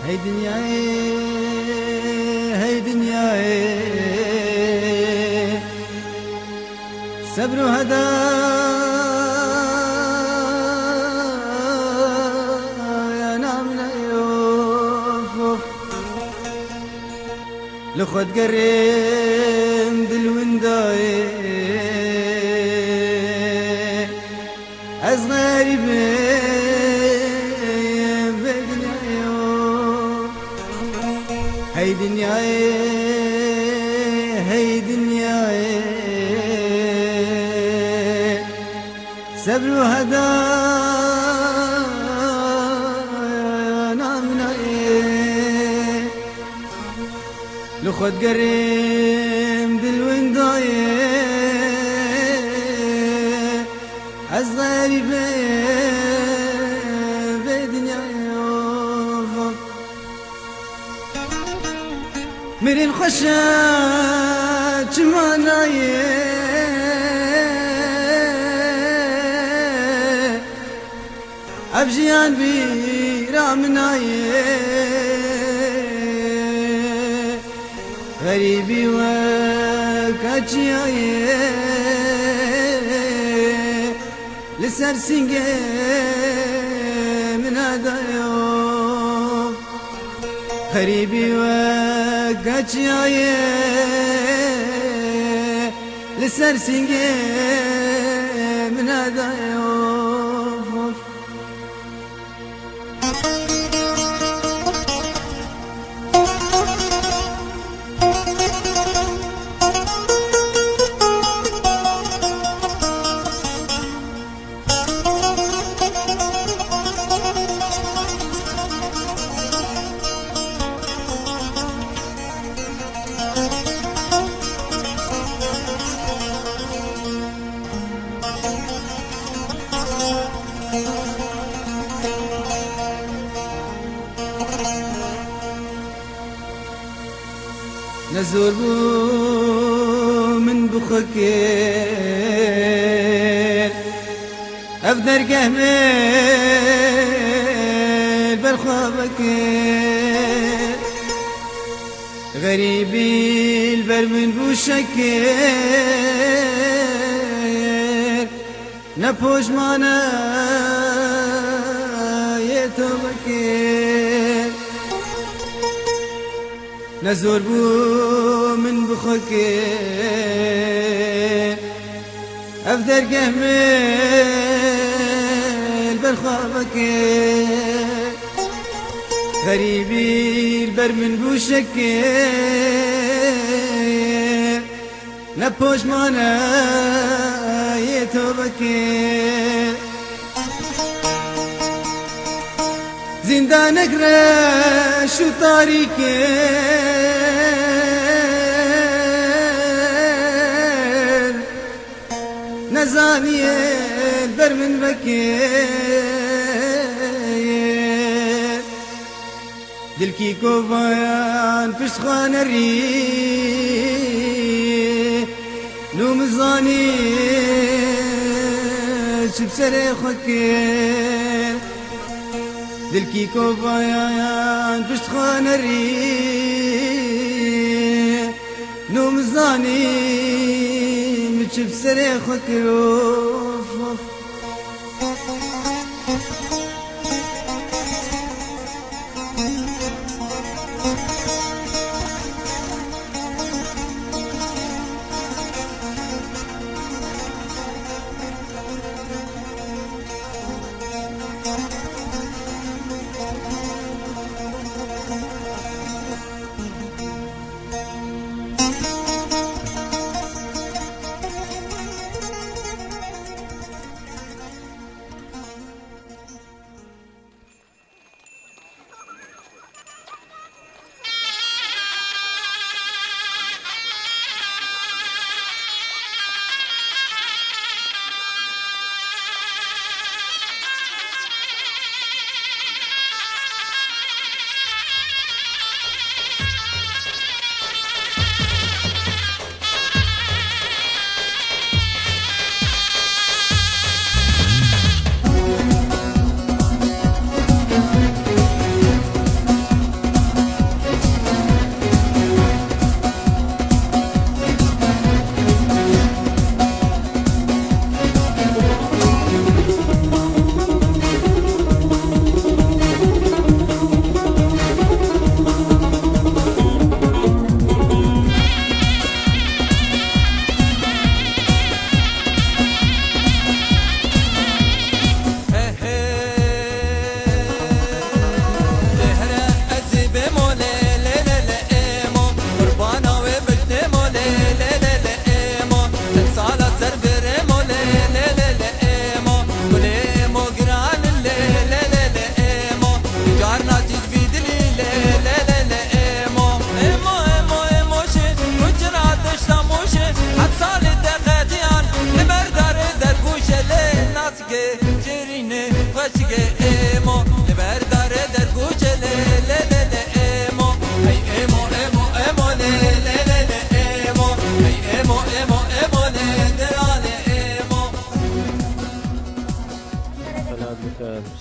هاي دنياي هاي دنياي صبر وهدى يا نامنا يوفوف لخد قريم دلونداي أصغري هاي دنياي هاي دنياي صبر وهدى نامنا لخد قريم دلونداي أصغري مرين خشات جماناي أبجيان بيرامناي غريبي وكاتشياي لسر سنجي من هذا يوم غريبي وكاتشياي لسر سنجي من هذا يوم نزور من بخكير أفدر قهمل بالخوابك غريبي البر من بوشكير نبوش معنا يتوبكير نزور من بخكير أفدر قهمل بالخوابكير غريبي البر من بوشكير نبوش معنا يتوبكير زندانك رش وطريقي نزاني البر من بكير دلكي كوفان فشخان الري نومزاني شبسري خكير دلكي كوفان فشخان الري نومزاني متشف سريخك يوف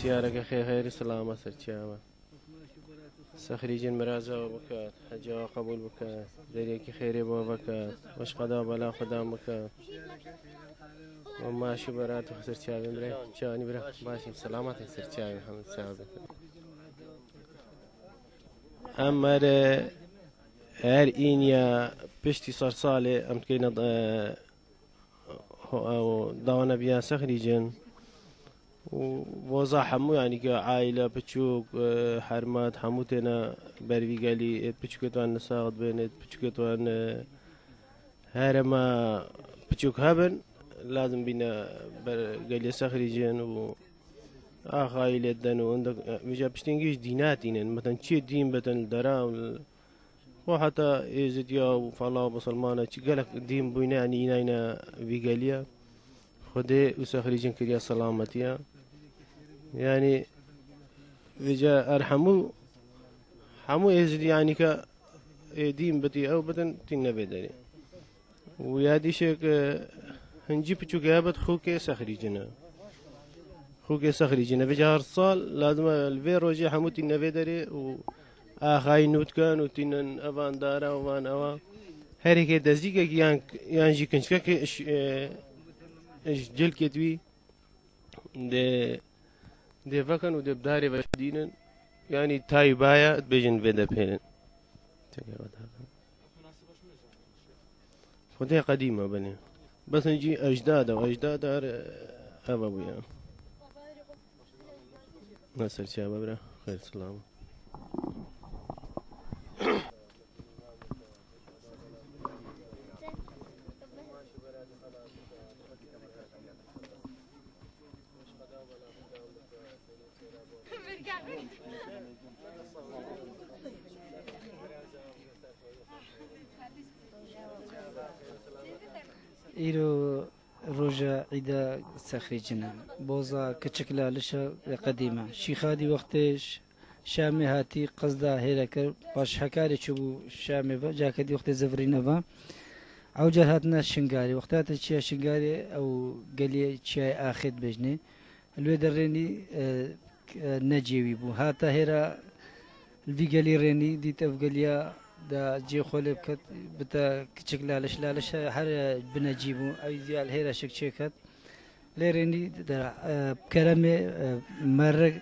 سيارك خير سلامة سرچاوة سخريج مرازة وبكات حجا قبول بكات دريك خيري بوبكات وش قدا بلا خدا بكات وماشي برات خسر شاي بري شاني برا ماشي سلامة خسر شاي محمد سابق أما هر إنيا بشتي صار صالة أم كينا دانا بيا سخريجن ووضع حمو يعني كعائلة بتشوك حرمات حموتنا بروي قالي بتشوكتوان نساقط بينت بتشوكتوان هرما بتشوك هبن لازم بينا قالي سخريجن و عائلة دنو عندك بيجا بشتنجيش ديناتين مثلا شي دين بتن الدرام وحتى إزديا وفلا بسلمانة قالك دين بينا يعني إناينا فيجاليا خده وسخريجن كريا سلامتيا يعني وجا أرحمو حمو إزدي يعني ك دين بتي أو بتن تنبي داري ويادي شك هنجي بتشو جابت خوك سخريجنا خوك سخريجنا بجا هرصال لازم الفيرو جي حمو تنبي داري و آخاي نوت كان وتنن أفان دارا وفان أوا هريك دزيك يانجي كنشكك جل كتوي ده فكان وده بداري بشدينا يعني تاي بايا بيجن فيدا بينن خدها قديمة بني بس نجي أجداد وأجداد أبويا ناصر شابه برا خير سلام إيرو روجا عيدا سخريجنا بوزا كتشكلا لشا قديمة شيخادي وقتش شامي هاتي قصدا هيركر باش حكاري شبو شامي جاكدي وقت زفرينا با عوجل هاتنا شنغاري وقتات تشيا شنغاري أو قالي تشيا آخد بجني الوي دريني نجيوي بو هاتا هيرا الفي قالي ريني ديت أف قاليا دا جي خولي بكت بتا كتشك لالش لالش هر بنجيبو أي زيال هيرا شك ليريني دا كلامي مرق